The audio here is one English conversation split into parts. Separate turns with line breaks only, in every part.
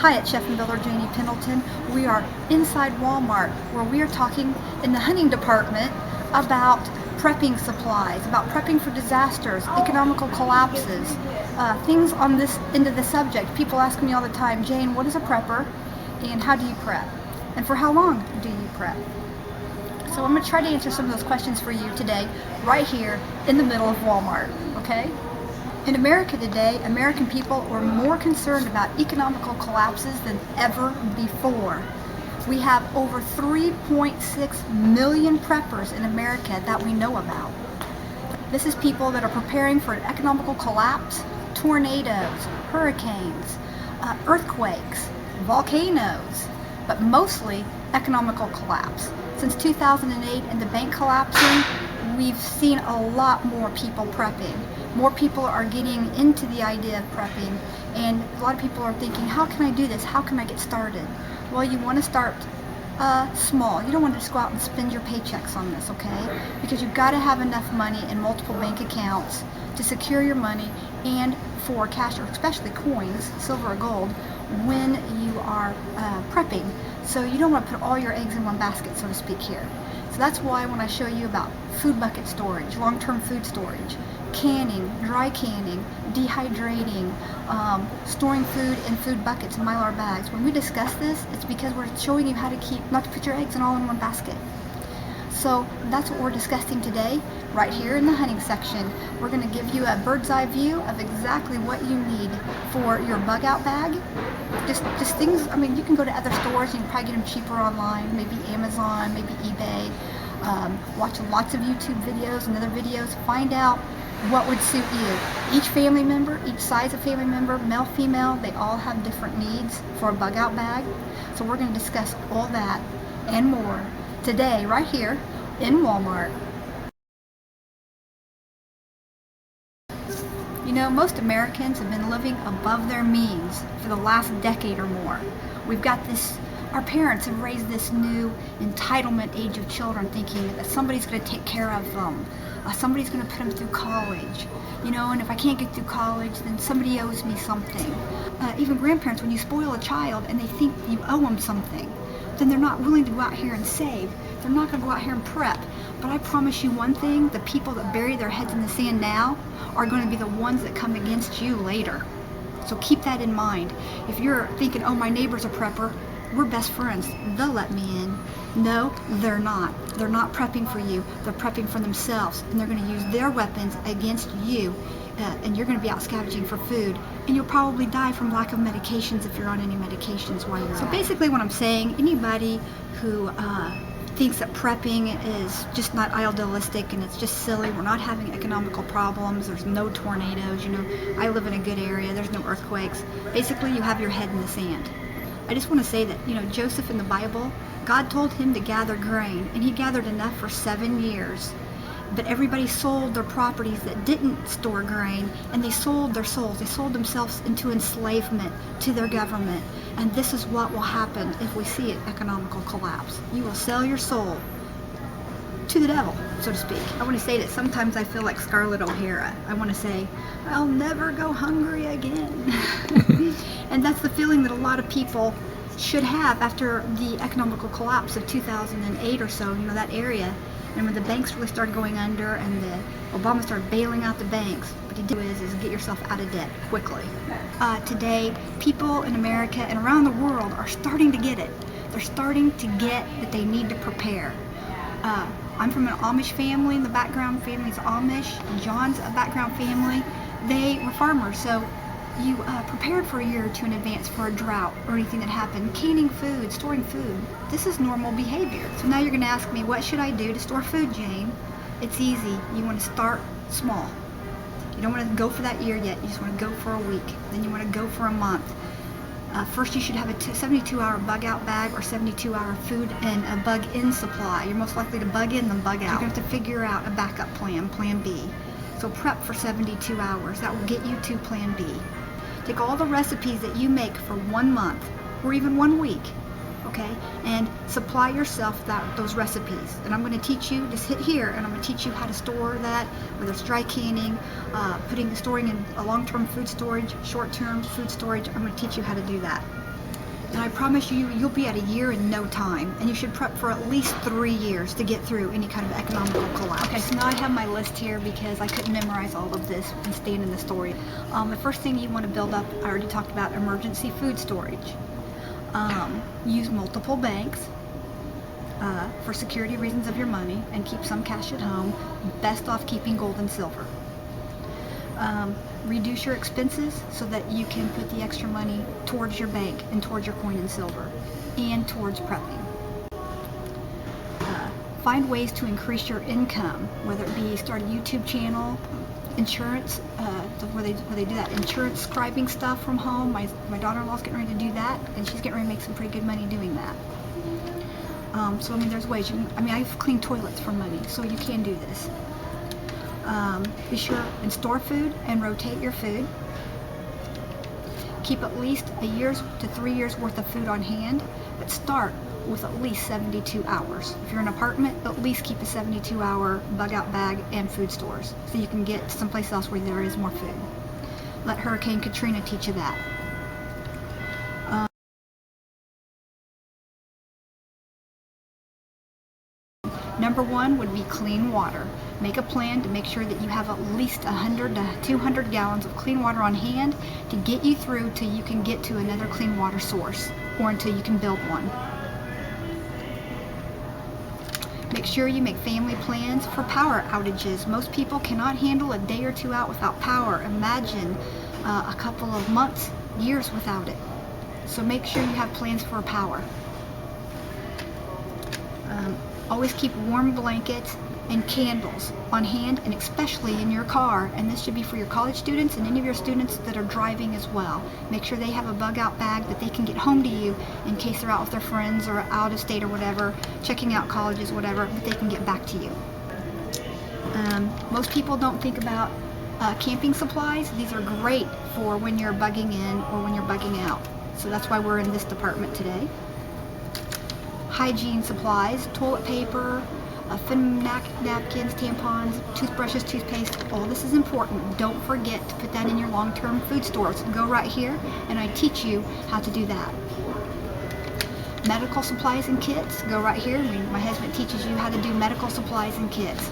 Hi, it's Chef and Builder Janie Pendleton. We are inside Walmart, where we are talking in the hunting department about prepping supplies, about prepping for disasters, economical collapses, things on this end of the subject. People ask me all the time, Jane, what is a prepper and how do you prep? And for how long do you prep? So I'm going to try to answer some of those questions for you today, right here in the middle of Walmart, okay? In America today, American people are more concerned about economical collapses than ever before. We have over 3.6 million preppers in America that we know about. This is people that are preparing for an economical collapse, tornadoes, hurricanes, earthquakes, volcanoes, but mostly economical collapse. Since 2008 and the bank collapsing, we've seen a lot more people prepping. More people are getting into the idea of prepping, and a lot of people are thinking, how can I do this? How can I get started? Well, you want to start small. You don't want to just go out and spend your paychecks on this, okay? Because you've got to have enough money in multiple bank accounts to secure your money and for cash, or especially coins, silver or gold, when you are prepping. So you don't want to put all your eggs in one basket, so to speak, here. So that's why when I show you about food bucket storage, long-term food storage, canning, dry canning, dehydrating, storing food in food buckets and Mylar bags. When we discuss this, it's because we're showing you how to not to put your eggs in all in one basket. So that's what we're discussing today, right here in the hunting section. We're going to give you a bird's eye view of exactly what you need for your bug out bag. Just things, I mean, you can go to other stores, you can probably get them cheaper online, maybe Amazon, maybe eBay. Watch lots of YouTube videos and other videos, find out what would suit you. Each family member, each size of family member, male, female, they all have different needs for a bug out bag. So we're going to discuss all that and more today, right here in Walmart. You know, most Americans have been living above their means for the last decade or more. We've got this, our parents have raised this new entitlement age of children, thinking that somebody's going to take care of them. Somebody's going to put them through college, you know, and if I can't get through college, then somebody owes me something. Even grandparents, when you spoil a child and they think you owe them something, then they're not willing to go out here and save. They're not going to go out here and prep. But I promise you one thing, the people that bury their heads in the sand now are going to be the ones that come against you later. So keep that in mind. If you're thinking, oh, my neighbor's a prepper, we're best friends, they'll let me in. No, they're not. They're not prepping for you. They're prepping for themselves, and they're going to use their weapons against you, and you're going to be out scavenging for food, and you'll probably die from lack of medications if you're on any medications while you're out. So basically what I'm saying, anybody who thinks that prepping is just not idealistic and it's just silly, we're not having economical problems, there's no tornadoes, you know, I live in a good area, there's no earthquakes. Basically, you have your head in the sand. I just want to say that, you know, Joseph in the Bible, God told him to gather grain, and he gathered enough for 7 years. But everybody sold their properties that didn't store grain, and they sold their souls. They sold themselves into enslavement to their government. And this is what will happen if we see an economical collapse. You will sell your soul to the devil, so to speak. I want to say that sometimes I feel like Scarlett O'Hara. I want to say, I'll never go hungry again. And that's the feeling that a lot of people should have after the economical collapse of 2008 or so, you know, that area. And when the banks really started going under and Obama started bailing out the banks, what you do is get yourself out of debt quickly. Today, people in America and around the world are starting to get it. They're starting to get that they need to prepare. I'm from an Amish family, and the background family's Amish. John's a background family. They were farmers, so you prepared for a year or two in advance for a drought or anything that happened. Canning food, storing food. This is normal behavior. So now you're going to ask me, what should I do to store food, Jane? It's easy. You want to start small. You don't want to go for that year yet. You just want to go for a week. Then you want to go for a month. First, you should have a 72-hour bug out bag or 72-hour food and a bug in supply. You're most likely to bug in than bug out. You're going to have to figure out a backup plan, plan B. So prep for 72 hours. That will get you to plan B. Take all the recipes that you make for 1 month or even 1 week, okay, and supply yourself those recipes. And I'm going to teach you, just hit here, and I'm going to teach you how to store that, whether it's dry canning, storing in a long-term food storage, short-term food storage. I'm going to teach you how to do that. And I promise you, you'll be at a year in no time, and you should prep for at least 3 years to get through any kind of economical collapse. Okay, so now I have my list here because I couldn't memorize all of this and stand in the story. The first thing you want to build up, I already talked about emergency food storage. Use multiple banks for security reasons of your money, and keep some cash at home. Best off keeping gold and silver. Reduce your expenses so that you can put the extra money towards your bank and towards your coin and silver and towards prepping. Find ways to increase your income, whether it be start a YouTube channel, insurance, where they do that insurance scribing stuff from home. My daughter-in-law's getting ready to do that, and she's getting ready to make some pretty good money doing that. So I mean, there's ways. I've cleaned toilets for money, so you can do this. Be sure and store food and rotate your food. Keep at least a year's to 3 years worth of food on hand, but start with at least 72 hours. If you're in an apartment, at least keep a 72-hour bug-out bag and food stores so you can get someplace else where there is more food. Let Hurricane Katrina teach you that. Number one would be clean water. Make a plan to make sure that you have at least 100 to 200 gallons of clean water on hand to get you through till you can get to another clean water source, or until you can build one. Make sure you make family plans for power outages. Most people cannot handle a day or two out without power. Imagine a couple of months, years without it. So make sure you have plans for power. Always keep warm blankets and candles on hand, and especially in your car. And this should be for your college students and any of your students that are driving as well. Make sure they have a bug-out bag that they can get home to you in case they're out with their friends or out of state or whatever, checking out colleges, whatever, but they can get back to you. Most people don't think about camping supplies. These are great for when you're bugging in or when you're bugging out. So that's why we're in this department today. Hygiene supplies, toilet paper, thin napkins, tampons, toothbrushes, toothpaste, all this is important. Don't forget to put that in your long-term food stores. Go right here and I teach you how to do that. Medical supplies and kits, go right here. My husband teaches you how to do medical supplies and kits.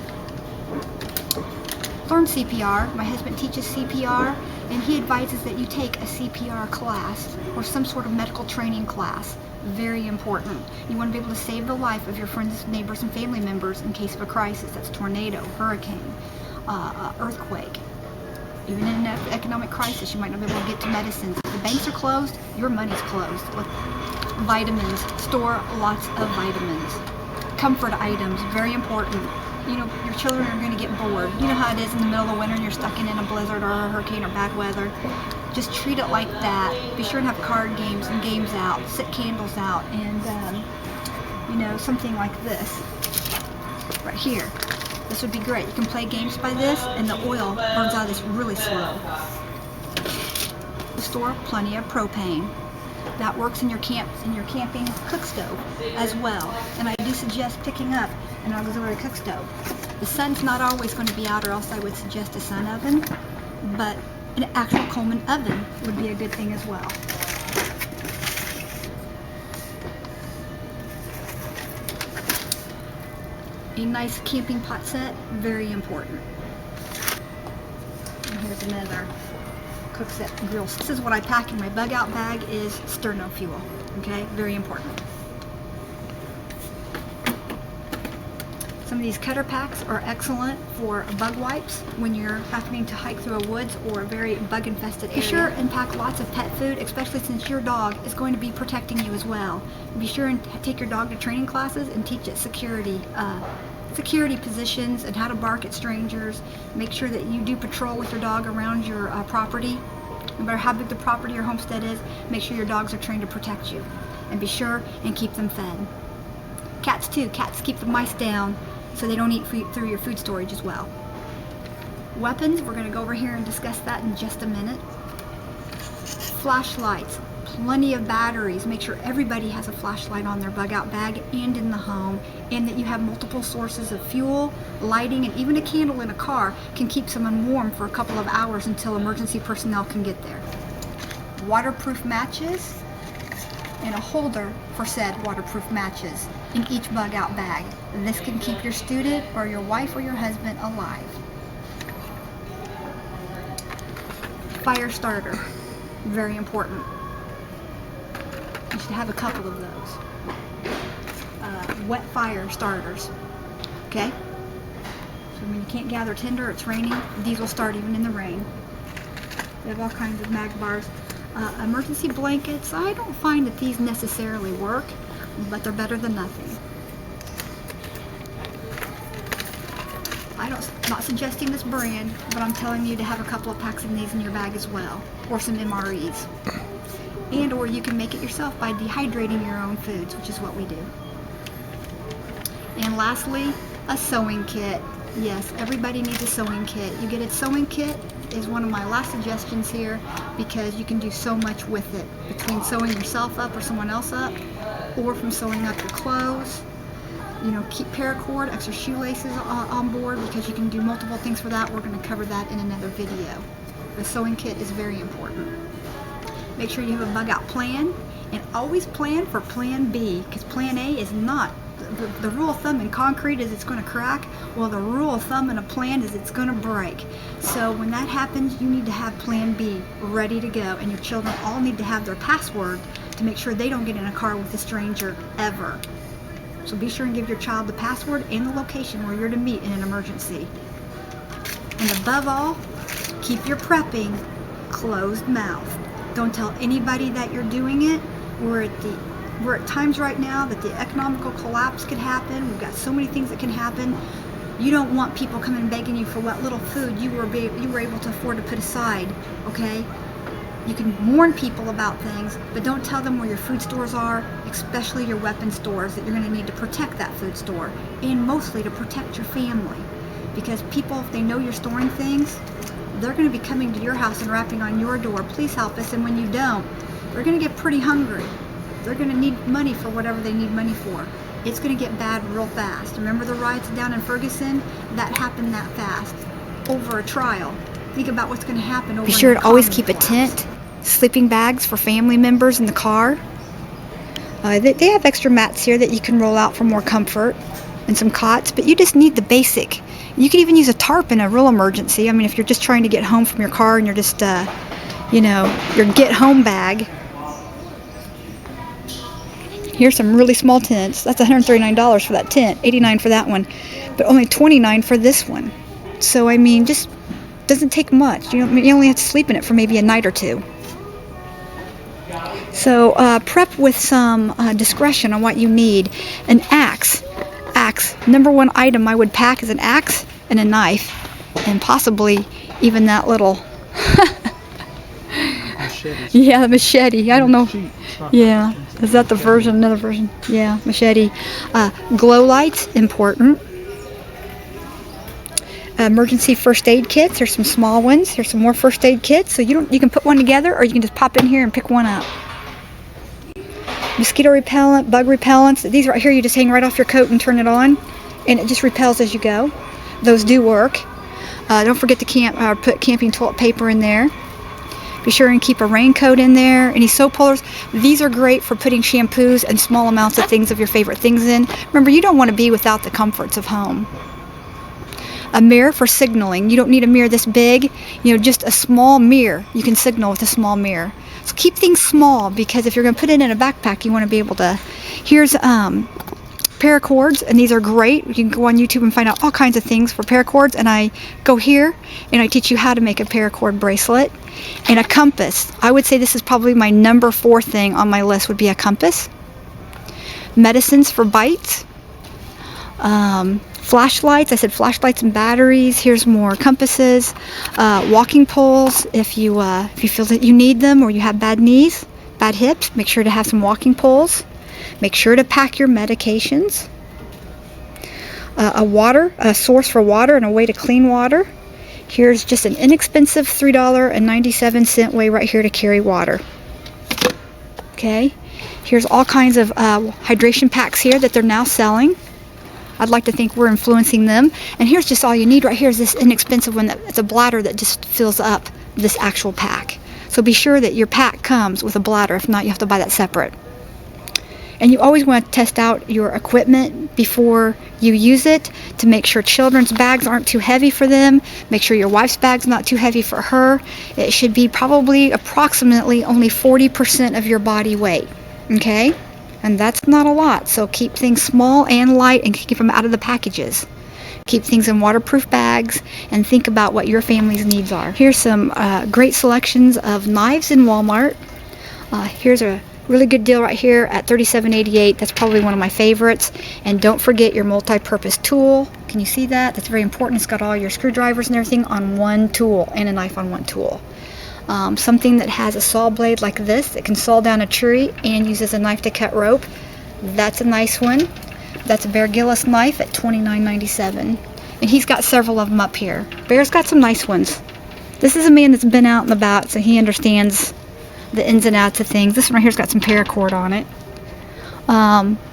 Learn CPR. My husband teaches CPR, and he advises that you take a CPR class or some sort of medical training class. Very important. You want to be able to save the life of your friends, neighbors, and family members in case of a crisis. That's tornado, hurricane, earthquake. Even in an economic crisis, you might not be able to get to medicines. If the banks are closed, your money's closed. Vitamins. Store lots of vitamins. Comfort items. Very important. You know, your children are going to get bored. You know how it is in the middle of winter and you're stuck in a blizzard or a hurricane or bad weather. Just treat it like that. Be sure and have card games and games out. Set candles out, and you know, something like this right here. This would be great. You can play games by this, and the oil burns out of this really slow. Store plenty of propane. That works in your camping cook stove as well. And I do suggest picking up an auxiliary cook stove. The sun's not always going to be out, or else I would suggest a sun oven, but an actual Coleman oven would be a good thing as well. A nice camping pot set, very important. And here's another cook set grill. This is what I pack in my bug out bag, is sterno fuel. Okay, very important. Some of these cutter packs are excellent for bug wipes when you're having to hike through a woods or a very bug infested area. Be sure and pack lots of pet food, especially since your dog is going to be protecting you as well. Be sure and take your dog to training classes and teach it security positions and how to bark at strangers. Make sure that you do patrol with your dog around your property. No matter how big the property or homestead is, make sure your dogs are trained to protect you. And be sure and keep them fed. Cats too. Cats keep the mice down so they don't eat through your food storage as well. Weapons, we're going to go over here and discuss that in just a minute. Flashlights, plenty of batteries. Make sure everybody has a flashlight on their bug out bag and in the home, and that you have multiple sources of fuel, lighting, and even a candle in a car can keep someone warm for a couple of hours until emergency personnel can get there. Waterproof matches. and a holder for said waterproof matches in each bug out bag. This can keep your student or your wife or your husband alive. Fire starter, very important. You should have a couple of those. Wet fire starters, okay? So when you can't gather tinder, it's raining, these will start even in the rain. They have all kinds of mag bars. Emergency blankets, I don't find that these necessarily work, but they're better than nothing. I'm not suggesting this brand, but I'm telling you to have a couple of packs of these in your bag as well, or some MREs. And or you can make it yourself by dehydrating your own foods, which is what we do. And lastly, a sewing kit. Yes, everybody needs a sewing kit. You get a sewing kit is one of my last suggestions here, because you can do so much with it, between sewing yourself up or someone else up, or from sewing up your clothes. You know, keep paracord, extra shoelaces on board, because you can do multiple things for that. We're going to cover that in another video. The sewing kit is very important. Make sure you have a bug out plan, and always plan for plan B, because plan A is not. The rule of thumb in concrete is it's going to crack. Well, the rule of thumb in a plan is it's going to break. So when that happens, you need to have plan B ready to go, and your children all need to have their password to make sure they don't get in a car with a stranger ever. So be sure and give your child the password and the location where you're to meet in an emergency. And above all, keep your prepping closed mouth. Don't tell anybody that you're doing it. We're at times right now that the economical collapse could happen. We've got so many things that can happen. You don't want people coming begging you for what little food you were able to afford to put aside, okay? You can warn people about things, but don't tell them where your food stores are, especially your weapon stores, that you're going to need to protect that food store, and mostly to protect your family. Because people, if they know you're storing things, they're going to be coming to your house and rapping on your door, please help us, and when you don't, they're going to get pretty hungry. They're going to need money for whatever they need money for. It's going to get bad real fast. Remember the riots down in Ferguson? That happened that fast, over a trial. Think about what's going to happen over. Be sure to always keep a tent, sleeping bags for family members in the car. They have extra mats here that you can roll out for more comfort, and some cots, but you just need the basic. You could even use a tarp in a real emergency. I mean, if you're just trying to get home from your car and you're just, you know, your get home bag. Here's some really small tents. That's $139 for that tent, $89 for that one, but only $29 for this one. So I mean, just doesn't take much. You only have to sleep in it for maybe a night or two. So prep with some discretion on what you need. An axe. Number one item I would pack is an axe and a knife, and possibly even that little. Machete. Yeah, the machete. I don't know. Yeah, is that the version? Another version? Yeah, machete. Glow lights, important. Emergency first aid kits. There's some small ones. There's some more first aid kits. So you can put one together, or you can just pop in here and pick one up. Mosquito repellent, bug repellents. These right here, you just hang right off your coat and turn it on, and it just repels as you go. Those do work. Don't forget to put camping toilet paper in there. Be sure and keep a raincoat in there. Any soap holders. These are great for putting shampoos and small amounts of things of your favorite things in. Remember, you don't want to be without the comforts of home. A mirror for signaling. You don't need a mirror this big. You know, just a small mirror. You can signal with a small mirror. So keep things small, because if you're going to put it in a backpack, you want to be able to. Here's paracords, and these are great. You can go on YouTube and find out all kinds of things for paracords, and I go here and I teach you how to make a paracord bracelet. And a compass. I would say this is probably my number 4 thing on my list, would be a compass. Medicines for bites. Flashlights. I said flashlights and batteries. Here's more compasses. Walking poles. If you feel that you need them, or you have bad knees, bad hips, make sure to have some walking poles. Make sure to pack your medications. A source for water and a way to clean water. Here's just an inexpensive $3.97 way right here to carry water. Okay. Here's all kinds of hydration packs here that they're now selling. I'd like to think we're influencing them. And here's just all you need right here is this inexpensive one. It's a bladder that just fills up this actual pack. So be sure that your pack comes with a bladder. If not, you have to buy that separate. And you always want to test out your equipment before you use it to make sure children's bags aren't too heavy for them. Make sure your wife's bag's not too heavy for her. It should be probably approximately only 40% of your body weight. Okay? And that's not a lot. So keep things small and light and keep them out of the packages. Keep things in waterproof bags and think about what your family's needs are. Here's some great selections of knives in Walmart. Here's a really good deal right here at $37.88. That's probably one of my favorites. And don't forget your multi-purpose tool. Can you see that? That's very important. It's got all your screwdrivers and everything on one tool and a knife on one tool. Something that has a saw blade like this that can saw down a tree and uses a knife to cut rope. That's a nice one. That's a Bear Gillis knife at $29.97. And he's got several of them up here. Bear's got some nice ones. This is a man that's been out and about, so he understands the ins and outs of things. This one right here's got some paracord on it.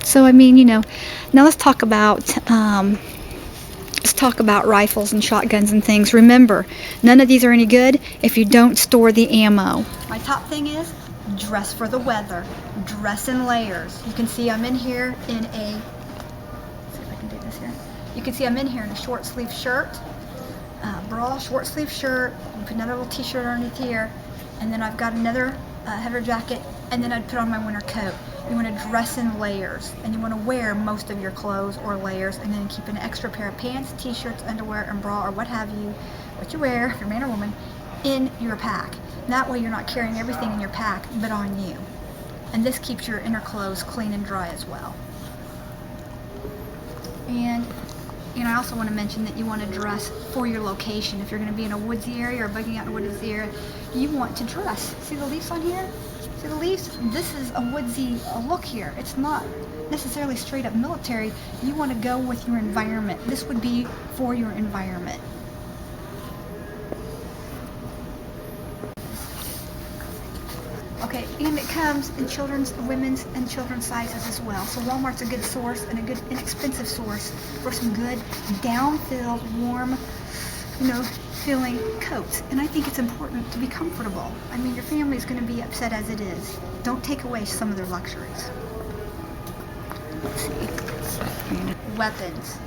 So I mean, you know, now let's talk about rifles and shotguns and things. Remember, none of these are any good if you don't store the ammo. My top thing is dress for the weather. Dress in layers. You can see I'm in here in a, let's see if I can do this here. You can see I'm in here in a short sleeve shirt, bra, short sleeve shirt. You put another little t-shirt underneath here, and then I've got another heavier jacket, and then I'd put on my winter coat. You want to dress in layers, and you want to wear most of your clothes or layers, and then keep an extra pair of pants, t-shirts, underwear, and bra, or what have you, what you wear, if you're man or woman, in your pack. That way you're not carrying everything in your pack, but on you. And this keeps your inner clothes clean and dry as well. And I also want to mention that you want to dress for your location. If you're going to be in a woodsy area or bugging out in a woodsy area, you want to dress. See the leaves on here? See the leaves? This is a woodsy look here. It's not necessarily straight up military. You want to go with your environment. This would be for your environment. Okay, and it comes in children's, women's, and children's sizes as well. So Walmart's a good source and a good inexpensive source for some good down-filled, warm, you know, feeling coats. And I think it's important to be comfortable. I mean, your family's going to be upset as it is. Don't take away some of their luxuries. Let's see. Weapons.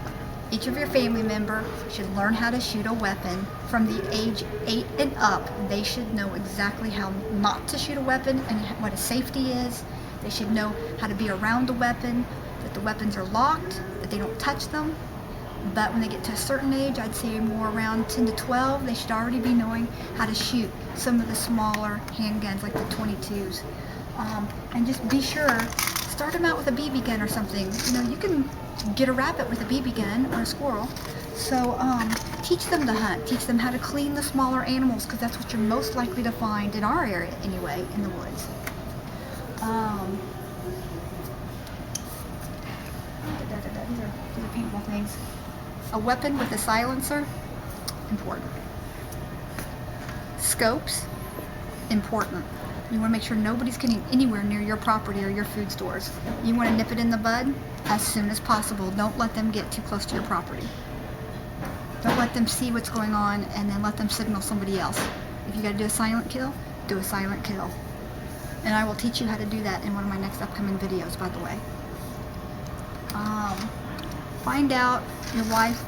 Each of your family member should learn how to shoot a weapon. From the age 8 and up, they should know exactly how not to shoot a weapon and what a safety is. They should know how to be around the weapon, that the weapons are locked, that they don't touch them. But when they get to a certain age, I'd say more around 10 to 12, they should already be knowing how to shoot some of the smaller handguns like the 22s. And just be sure, start them out with a BB gun or something. You know, you can get a rabbit with a BB gun or a squirrel. So teach them to hunt. Teach them how to clean the smaller animals, because that's what you're most likely to find in our area anyway, in the woods. These are painful things. A weapon with a silencer, important. Scopes, important. You want to make sure nobody's getting anywhere near your property or your food stores. You want to nip it in the bud as soon as possible. Don't let them get too close to your property. Don't let them see what's going on and then let them signal somebody else. If you got to do a silent kill, do a silent kill. And I will teach you how to do that in one of my next upcoming videos, by the way. Find out your wife,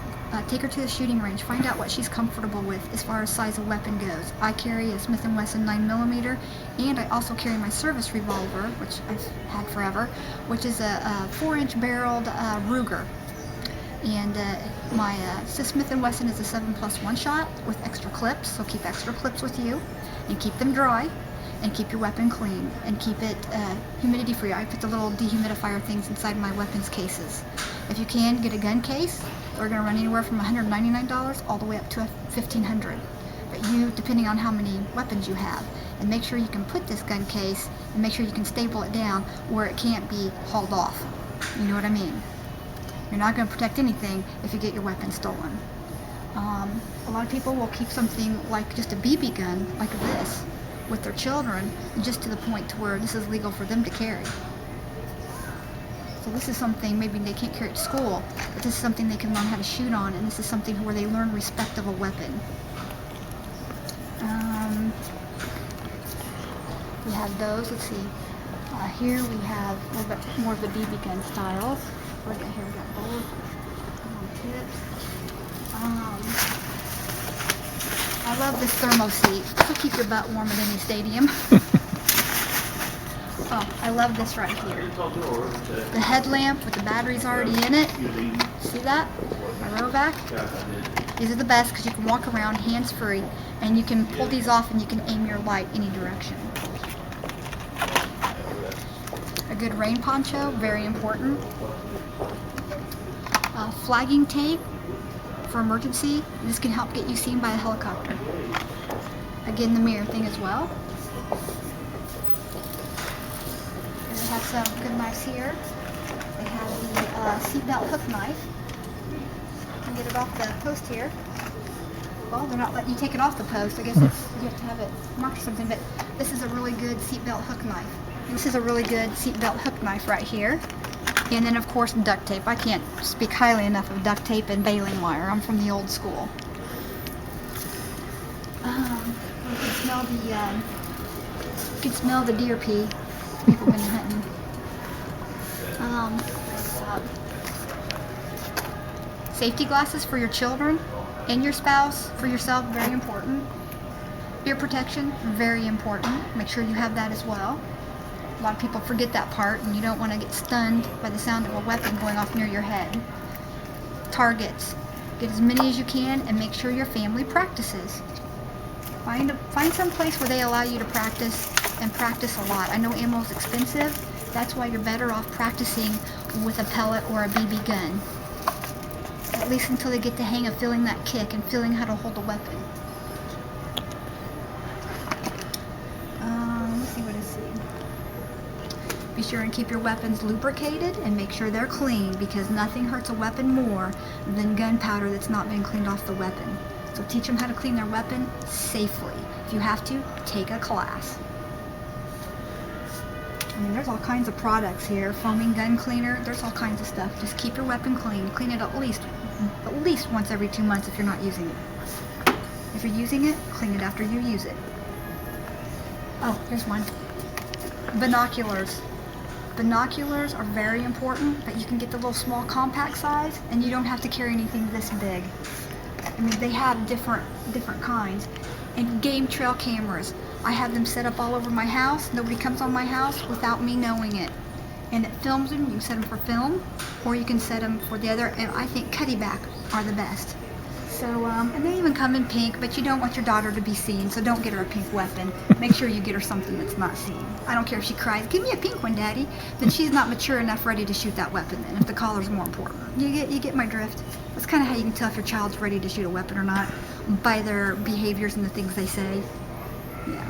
take her to the shooting range, find out what she's comfortable with as far as size of weapon goes. I carry a Smith & Wesson 9mm, and I also carry my service revolver, which I've had forever, which is a 4-inch barreled Ruger. And my Smith & Wesson is a 7+1 shot with extra clips, so keep extra clips with you and keep them dry. And keep your weapon clean and keep it humidity free. I put the little dehumidifier things inside my weapons cases. If you can, get a gun case. They're going to run anywhere from $199 all the way up to $1,500. But you, depending on how many weapons you have, and make sure you can put this gun case and make sure you can staple it down where it can't be hauled off. You know what I mean? You're not going to protect anything if you get your weapon stolen. A lot of people will keep something like just a BB gun like this with their children, just to the point to where this is legal for them to carry. So this is something, maybe they can't carry it to school, but this is something they can learn how to shoot on, and this is something where they learn respect of a weapon. We have those, let's see. Here we have a little bit more of the BB gun styles. Look at here, we got both tips. I love this thermo seat. It'll keep your butt warm at any stadium. Oh, I love this right here. The headlamp with the batteries already in it. See that? My Rovac. These are the best because you can walk around hands-free, and you can pull these off and you can aim your light any direction. A good rain poncho, very important. Flagging tape for emergency. This can help get you seen by a helicopter. Again, the mirror thing as well. And they have some good knives here. They have the seatbelt hook knife. You can get it off the post here. Well, they're not letting you take it off the post. I guess it's, you have to have it marked or something, but this is a really good seatbelt hook knife. This is a really good seatbelt hook knife right here. And then, of course, duct tape. I can't speak highly enough of duct tape and baling wire. I'm from the old school. You can smell the deer pee. People have been hunting. Safety glasses for your children and your spouse, for yourself, very important. Ear protection, very important. Make sure you have that as well. A lot of people forget that part, and you don't want to get stunned by the sound of a weapon going off near your head. Targets. Get as many as you can and make sure your family practices. Find some place where they allow you to practice, and practice a lot. I know ammo is expensive. That's why you're better off practicing with a pellet or a BB gun. At least until they get the hang of feeling that kick and feeling how to hold a weapon. Let's see what I see. Be sure and keep your weapons lubricated and make sure they're clean, because nothing hurts a weapon more than gunpowder that's not been cleaned off the weapon. So teach them how to clean their weapon safely. If you have to, take a class. I mean, there's all kinds of products here. Foaming gun cleaner, there's all kinds of stuff. Just keep your weapon clean. Clean it at least once every 2 months if you're not using it. If you're using it, clean it after you use it. Oh, here's one. Binoculars. Binoculars are very important, but you can get the little small compact size, and you don't have to carry anything this big. I mean, they have different kinds. And game trail cameras. I have them set up all over my house. Nobody comes on my house without me knowing it. And it films them. You can set them for film, or you can set them for the other. And I think cutty back are the best. So, and they even come in pink, but you don't want your daughter to be seen, so don't get her a pink weapon. Make sure you get her something that's not seen. I don't care if she cries, "Give me a pink one, Daddy." Then she's not mature enough ready to shoot that weapon then, if the collar's more important. You get my drift? That's kind of how you can tell if your child's ready to shoot a weapon or not, by their behaviors and the things they say. Yeah.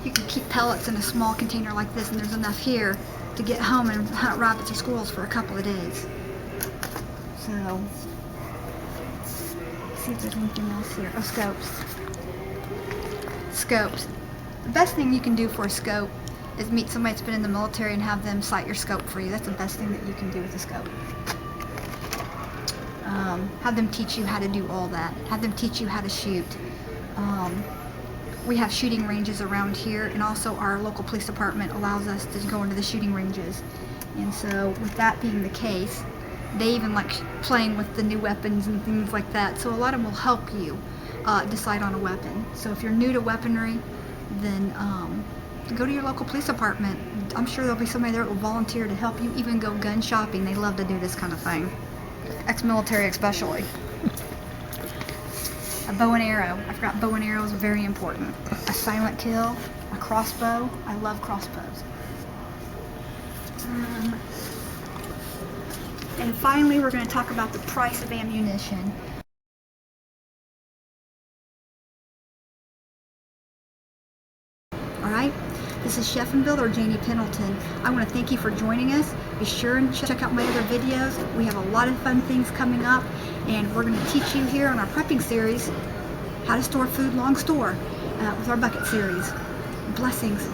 You can keep pellets in a small container like this, and there's enough here to get home and hunt rabbits or squirrels for a couple of days. So, let's see if there's anything else here. Oh, scopes. Scopes. The best thing you can do for a scope is meet somebody that's been in the military and have them sight your scope for you. That's the best thing that you can do with a scope. Have them teach you how to do all that. Have them teach you how to shoot. We have shooting ranges around here, and also our local police department allows us to go into the shooting ranges. And so, with that being the case, they even like playing with the new weapons and things like that. So a lot of them will help you decide on a weapon. So if you're new to weaponry, then go to your local police department. I'm sure there'll be somebody there that will volunteer to help you even go gun shopping. They love to do this kind of thing. Ex-military especially. A bow and arrow. I forgot bow and arrow is very important. A silent kill, a crossbow. I love crossbows. And finally, we're going to talk about the price of ammunition. Alright, this is Chef and Builder Janie Pendleton. I want to thank you for joining us. Be sure and check out my other videos. We have a lot of fun things coming up, and we're going to teach you here on our prepping series how to store food long store with our bucket series. Blessings.